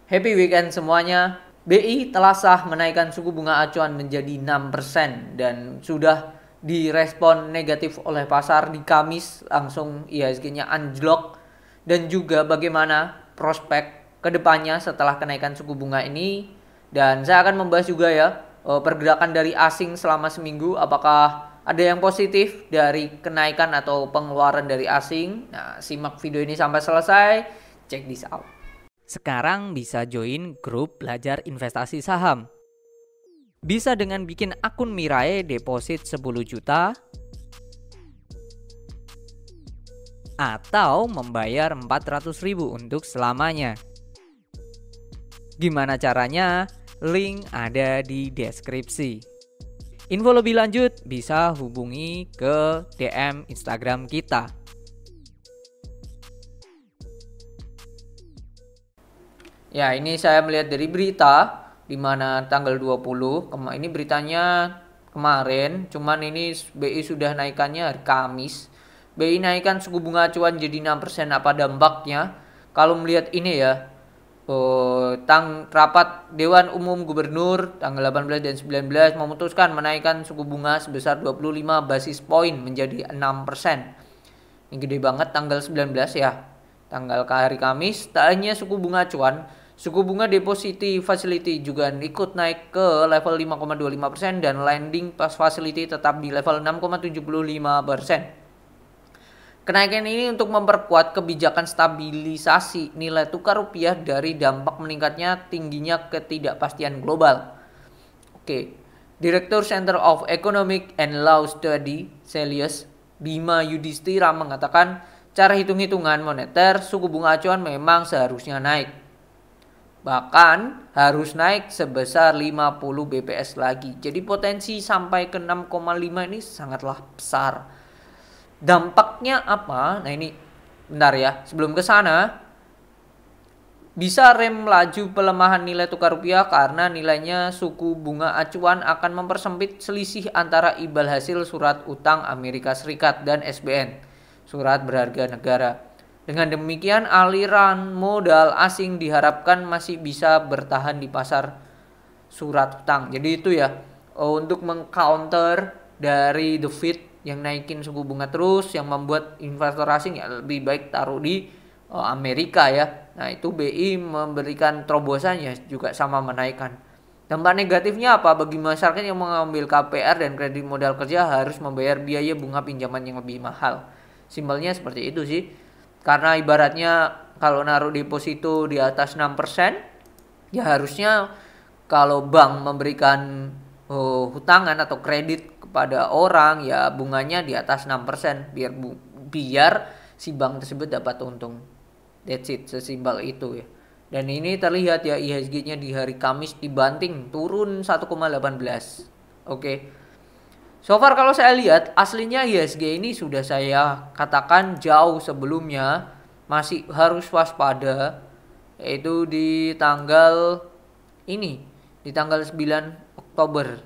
Happy weekend semuanya. BI telah sah menaikkan suku bunga acuan menjadi 6% dan sudah direspon negatif oleh pasar di Kamis, langsung IHSG-nya anjlok. Dan juga bagaimana prospek kedepannya setelah kenaikan suku bunga ini. Dan saya akan membahas juga ya pergerakan dari asing selama seminggu, apakah ada yang positif dari kenaikan atau pengeluaran dari asing. Nah, simak video ini sampai selesai. Check this out. Sekarang bisa join grup belajar investasi saham. Bisa dengan bikin akun Mirai deposit 10 juta atau membayar 400.000 untuk selamanya. Gimana caranya? Link ada di deskripsi. Info lebih lanjut bisa hubungi ke DM Instagram kita. Ya, ini saya melihat dari berita di mana tanggal 20. Ini beritanya kemarin, cuman ini BI sudah naikannya hari Kamis. BI naikkan suku bunga acuan jadi 6%. Apa dampaknya? Kalau melihat ini ya, rapat Dewan Umum Gubernur tanggal 18 dan 19 memutuskan menaikkan suku bunga sebesar 25 basis poin menjadi 6%. Ini gede banget tanggal 19 ya. Tanggal hari Kamis, tak hanya suku bunga acuan, suku bunga depositi facility juga ikut naik ke level 5,25% dan lending pas facility tetap di level 6,75%. Kenaikan ini untuk memperkuat kebijakan stabilisasi nilai tukar rupiah dari dampak meningkatnya tingginya ketidakpastian global. Oke. Direktur Center of Economic and Law Study, Celius Bima Yudhistira mengatakan, cara hitung-hitungan moneter suku bunga acuan memang seharusnya naik. Bahkan harus naik sebesar 50 BPS lagi. Jadi potensi sampai ke 6,5 ini sangatlah besar. Dampaknya apa? Nah ini bentar ya. Sebelum ke sana, bisa rem laju pelemahan nilai tukar rupiah karena nilainya suku bunga acuan akan mempersempit selisih antara imbal hasil surat utang Amerika Serikat dan SBN, surat berharga negara. Dengan demikian aliran modal asing diharapkan masih bisa bertahan di pasar surat utang. Jadi itu ya, untuk mengcounter dari The Fed yang naikin suku bunga terus, yang membuat investor asing ya lebih baik taruh di Amerika ya. Nah itu BI memberikan terobosannya juga sama menaikkan. Dampak negatifnya apa? Bagi masyarakat yang mengambil KPR dan kredit modal kerja harus membayar biaya bunga pinjaman yang lebih mahal. Simpelnya seperti itu sih. Karena ibaratnya kalau naruh deposito di atas 6%, ya harusnya kalau bank memberikan hutangan atau kredit kepada orang ya bunganya di atas 6% biar si bank tersebut dapat untung. That's it, sesimpel itu ya. Dan ini terlihat ya IHSG-nya di hari Kamis dibanting turun 1,18. Oke. So far kalau saya lihat aslinya IHSG ini sudah saya katakan jauh sebelumnya masih harus waspada, yaitu di tanggal ini, di tanggal 9 Oktober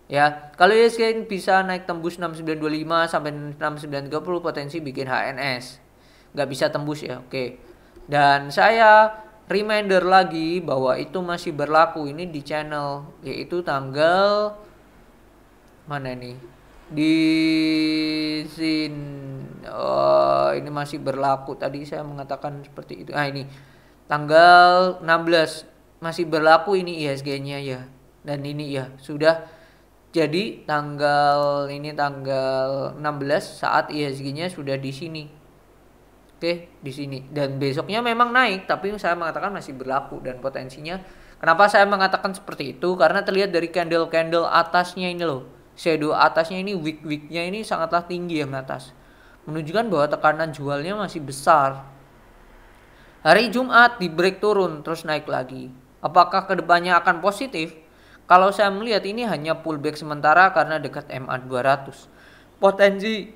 ya. Kalau IHSG bisa naik tembus 6925 sampai 6930 potensi bikin HNS. Nggak bisa tembus ya. Oke. Dan saya reminder lagi bahwa itu masih berlaku ini di channel, yaitu tanggal mana ini di sini. Ini masih berlaku, tadi saya mengatakan seperti itu. Ini tanggal 16 masih berlaku ini IHSG-nya ya. Dan ini ya sudah jadi tanggal 16 saat IHSG-nya sudah di sini. Oke, di sini. Dan besoknya memang naik, tapi saya mengatakan masih berlaku dan potensinya. Kenapa saya mengatakan seperti itu? Karena terlihat dari candle atasnya ini loh. Shadow atasnya ini, wick-wicknya ini sangatlah tinggi yang atas, menunjukkan bahwa tekanan jualnya masih besar. Hari Jumat di break turun terus naik lagi. Apakah kedepannya akan positif? Kalau saya melihat ini hanya pullback sementara karena dekat MA 200. Potensi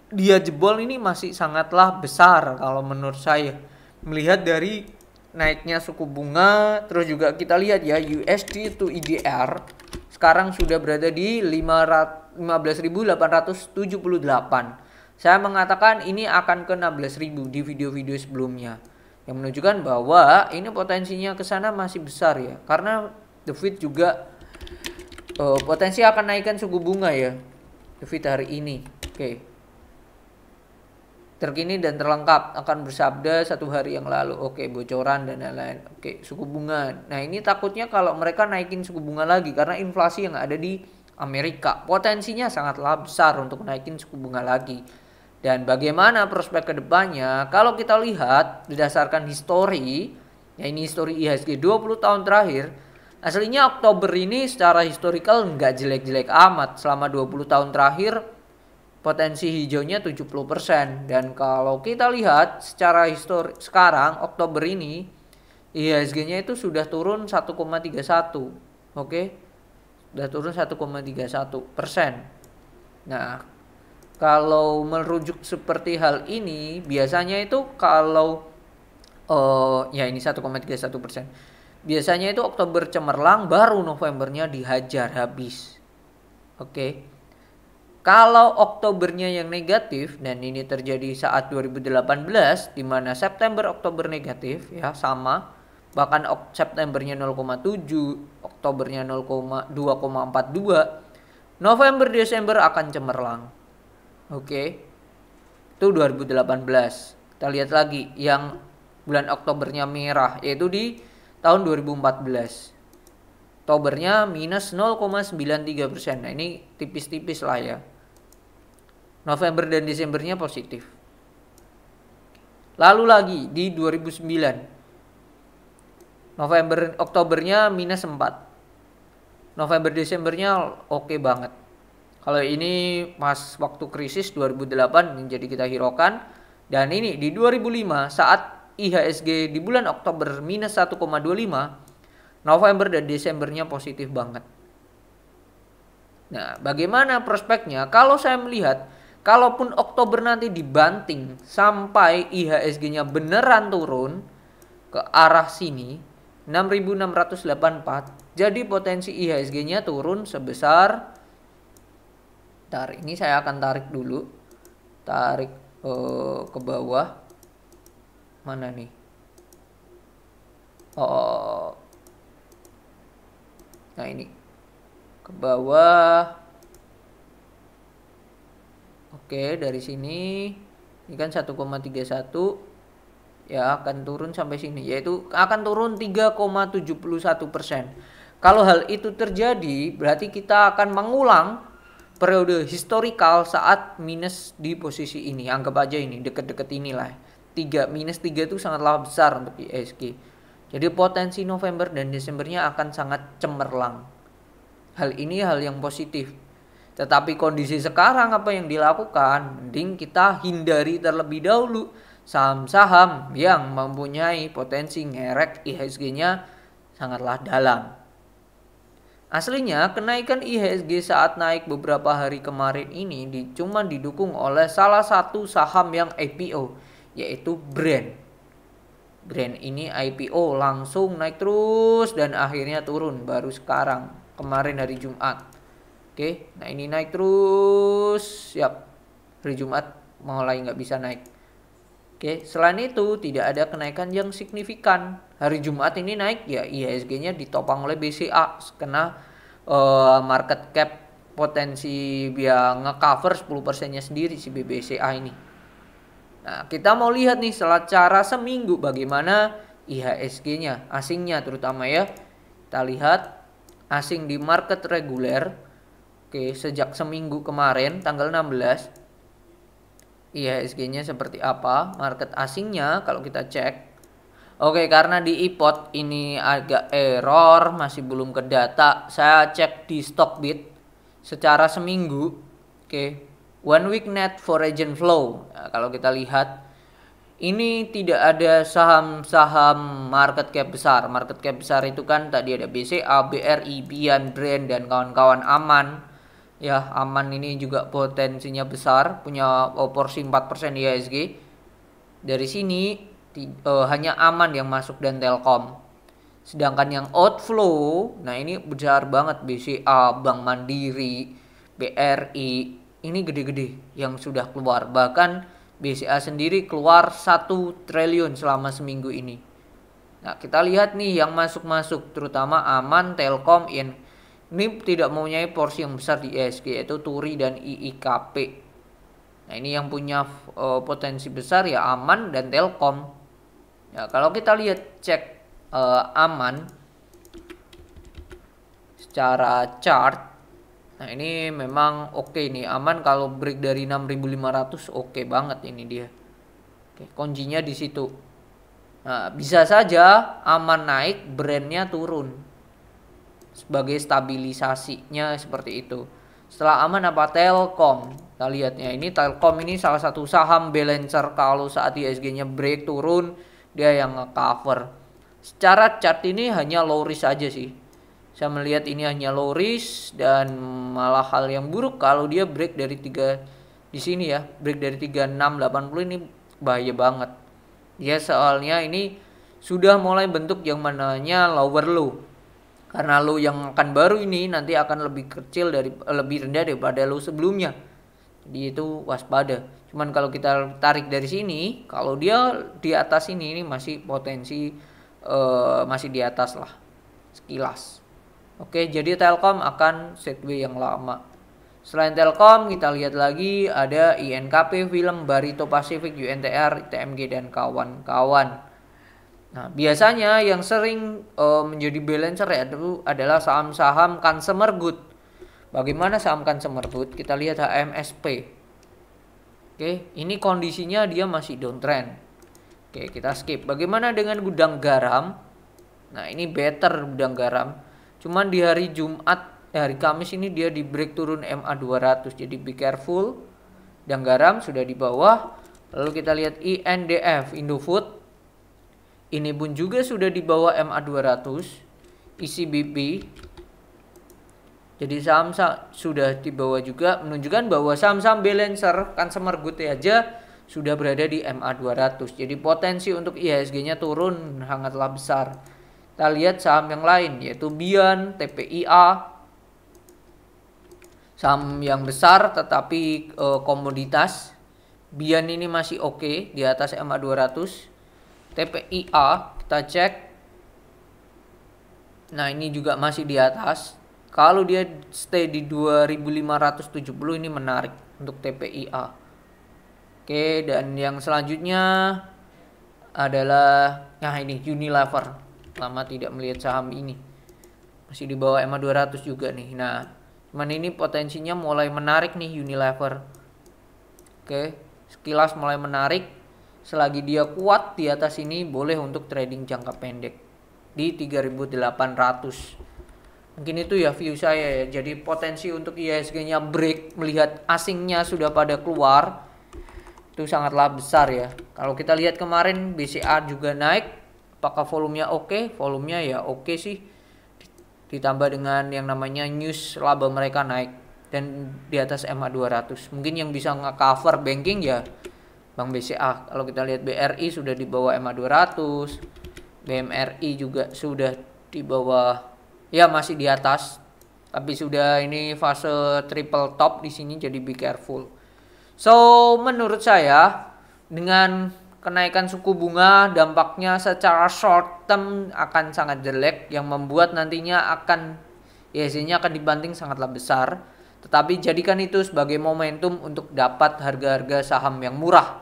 dia jebol ini masih sangatlah besar kalau menurut saya. Melihat dari naiknya suku bunga, terus juga kita lihat ya USD to IDR sekarang sudah berada di 15.878. Saya mengatakan ini akan ke 16.000 di video-video sebelumnya. yang menunjukkan bahwa ini potensinya ke sana masih besar ya, karena The Fed juga potensi akan naikkan suku bunga ya The Fed hari ini. Oke. Terkini dan terlengkap akan bersabda 1 hari yang lalu. Oke, bocoran dan lain-lain. Oke, suku bunga. Nah, ini takutnya kalau mereka naikin suku bunga lagi karena inflasi yang ada di Amerika potensinya sangatlah besar untuk naikin suku bunga lagi. Dan bagaimana prospek kedepannya? Kalau kita lihat berdasarkan histori, ya ini histori IHSG 20 tahun terakhir, aslinya Oktober ini secara historical nggak jelek-jelek amat. Selama 20 tahun terakhir potensi hijaunya 70%. Dan kalau kita lihat secara histori sekarang Oktober ini IHSG-nya itu sudah turun 1,31. Oke. Sudah turun 1,31%. Nah, kalau merujuk seperti hal ini biasanya itu kalau ya ini 1,31%. Biasanya itu Oktober cemerlang, baru Novembernya dihajar habis. Oke. Kalau Oktobernya yang negatif, dan ini terjadi saat 2018 di mana September Oktober negatif ya sama, bahkan Septembernya 0,7, Oktobernya 2,42, November Desember akan cemerlang. Oke. Itu 2018. Kita lihat lagi yang bulan Oktobernya merah, yaitu di tahun 2014. Oktobernya minus 0,93%. Nah, ini tipis-tipis lah ya. November dan Desembernya positif. Lalu lagi di 2009. Oktobernya minus 4. November Desembernya oke banget. Kalau ini pas waktu krisis 2008 yang jadi kita hiraukan. Dan ini di 2005 saat IHSG di bulan Oktober minus 1,25, November dan Desembernya positif banget. Nah, bagaimana prospeknya? Kalau saya melihat, kalaupun Oktober nanti dibanting sampai IHSG-nya beneran turun ke arah sini 6.684, jadi potensi IHSG-nya turun sebesar, ini saya akan tarik dulu, tarik ke bawah, mana nih? Nah, ini ke bawah. Oke, dari sini ini kan 1,31 ya akan turun sampai sini, yaitu akan turun 3,71%. Kalau hal itu terjadi, berarti kita akan mengulang periode historical saat minus di posisi ini. Anggap aja ini deket-deket inilah. Minus 3 itu sangatlah besar untuk IHSG. Jadi potensi November dan Desembernya akan sangat cemerlang. Hal ini hal yang positif. Tetapi kondisi sekarang apa yang dilakukan? Mending kita hindari terlebih dahulu saham-saham yang mempunyai potensi ngerek IHSG-nya sangatlah dalam. Aslinya kenaikan IHSG saat naik beberapa hari kemarin ini cuma didukung oleh salah satu saham yang IPO, yaitu Brand. Brand ini IPO langsung naik terus dan akhirnya turun baru sekarang kemarin hari Jumat. Oke, nah ini naik terus, siap. Hari Jumat mulai nggak bisa naik. Oke, selain itu tidak ada kenaikan yang signifikan. Hari Jumat ini naik ya IHSG-nya ditopang oleh BCA karena market cap potensi dia nge-cover 10%-nya sendiri si BCA ini. Nah, kita mau lihat nih secara seminggu bagaimana IHSG-nya, asingnya terutama ya. Kita lihat asing di market reguler. Oke, sejak seminggu kemarin tanggal 16 IHSG-nya seperti apa? Market asingnya kalau kita cek. Oke, karena di iPod ini agak error, masih belum ke data. Saya cek di Stockbit secara seminggu. Oke. One week net foreign flow. Nah, kalau kita lihat ini tidak ada saham-saham market cap besar. Market cap besar itu kan tadi ada BCA, BRI, Bian, Brand dan kawan-kawan. Aman. Ya, Aman ini juga potensinya besar, punya porsi 4% IHSG. Dari sini hanya Aman yang masuk dan Telkom. Sedangkan yang outflow, nah ini besar banget, BCA, Bank Mandiri, BRI. Ini gede-gede yang sudah keluar. Bahkan BCA sendiri keluar 1 triliun selama seminggu ini. Nah, kita lihat nih yang masuk-masuk, terutama Aman, Telkom, ini tidak mempunyai porsi yang besar di IHSG, yaitu Turi dan IIKP. Nah, ini yang punya potensi besar ya Aman dan Telkom. Ya, kalau kita lihat cek Aman secara chart, nah ini memang oke nih. Aman kalau break dari 6.500 oke banget ini dia. Oke, kuncinya di situ. Nah, bisa saja Aman naik, brandnya turun sebagai stabilisasinya seperti itu. Setelah Aman apa Telkom? Kita lihat ya, ini Telkom ini salah satu saham balancer kalau saat IHSG-nya break turun, dia yang nge-cover. Secara chart ini hanya low risk aja sih. Saya melihat ini hanya low risk dan malah hal yang buruk kalau dia break dari 3 di sini ya, break dari 3680 ini bahaya banget. Ya soalnya ini sudah mulai bentuk yang namanya lower low. Karena low yang akan baru ini nanti akan lebih kecil lebih rendah daripada low sebelumnya. Jadi itu waspada. Cuman kalau kita tarik dari sini, kalau dia di atas ini masih potensi masih di atas lah sekilas. Oke, jadi Telkom akan sideways yang lama. Selain Telkom, kita lihat lagi ada INKP, Film, Barito Pacific, UNTR, TMG, dan kawan-kawan. Nah, biasanya yang sering menjadi balancer itu adalah saham-saham consumer good. Bagaimana saham consumer good? Kita lihat HMSP. Oke, ini kondisinya dia masih downtrend. Oke, kita skip. Bagaimana dengan gudang garam? Nah, ini better gudang garam. Cuman di hari Jumat, hari Kamis ini dia di break turun MA 200. Jadi be careful. Dan garam sudah di bawah. Lalu kita lihat INDF, Indofood. Ini pun juga sudah di bawah MA 200. ICBP. Jadi saham sudah di bawah juga, menunjukkan bahwa saham-saham balancer consumer good aja sudah berada di MA 200. Jadi potensi untuk IHSG-nya turun sangatlah besar. Kita lihat saham yang lain yaitu Bian, TPIA. Saham yang besar tetapi komoditas. Bian ini masih oke di atas MA 200. TPIA kita cek. Nah, ini juga masih di atas. Kalau dia stay di 2570 ini menarik untuk TPIA. Oke, dan yang selanjutnya adalah ini Unilever. Lama tidak melihat saham ini. Masih di bawah MA 200 juga nih. Nah, cuman ini potensinya mulai menarik nih Unilever. Oke, sekilas mulai menarik. Selagi dia kuat di atas ini boleh untuk trading jangka pendek di 3.800. Mungkin itu ya view saya ya. Jadi potensi untuk IHSG-nya break melihat asingnya sudah pada keluar itu sangatlah besar ya. Kalau kita lihat kemarin BCA juga naik. Apakah volumenya oke? Volumenya ya oke sih. Ditambah dengan yang namanya news laba mereka naik dan di atas MA 200. Mungkin yang bisa nge-cover banking ya Bank BCA. Kalau kita lihat BRI sudah di bawah MA 200. BMRI juga sudah di bawah, ya masih di atas, tapi sudah ini fase triple top di sini, jadi be careful. So menurut saya dengan kenaikan suku bunga dampaknya secara short term akan sangat jelek, yang membuat nantinya akan IHSG-nya akan dibanting sangatlah besar. Tetapi jadikan itu sebagai momentum untuk dapat harga-harga saham yang murah,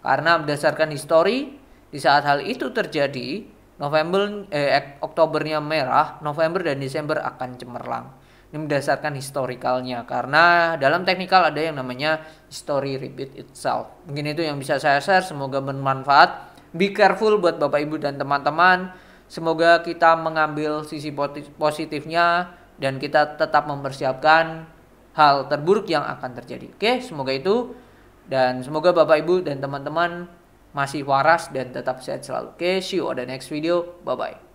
karena berdasarkan histori di saat hal itu terjadi Oktobernya merah, November dan Desember akan cemerlang. Ini berdasarkan historikalnya, karena dalam teknikal ada yang namanya history repeat itself. Mungkin itu yang bisa saya share, semoga bermanfaat. Be careful buat Bapak Ibu dan teman-teman. Semoga kita mengambil sisi positifnya dan kita tetap mempersiapkan hal terburuk yang akan terjadi. Oke, semoga itu, dan semoga Bapak Ibu dan teman-teman masih waras dan tetap sehat selalu. Oke, see you on the next video. Bye-bye.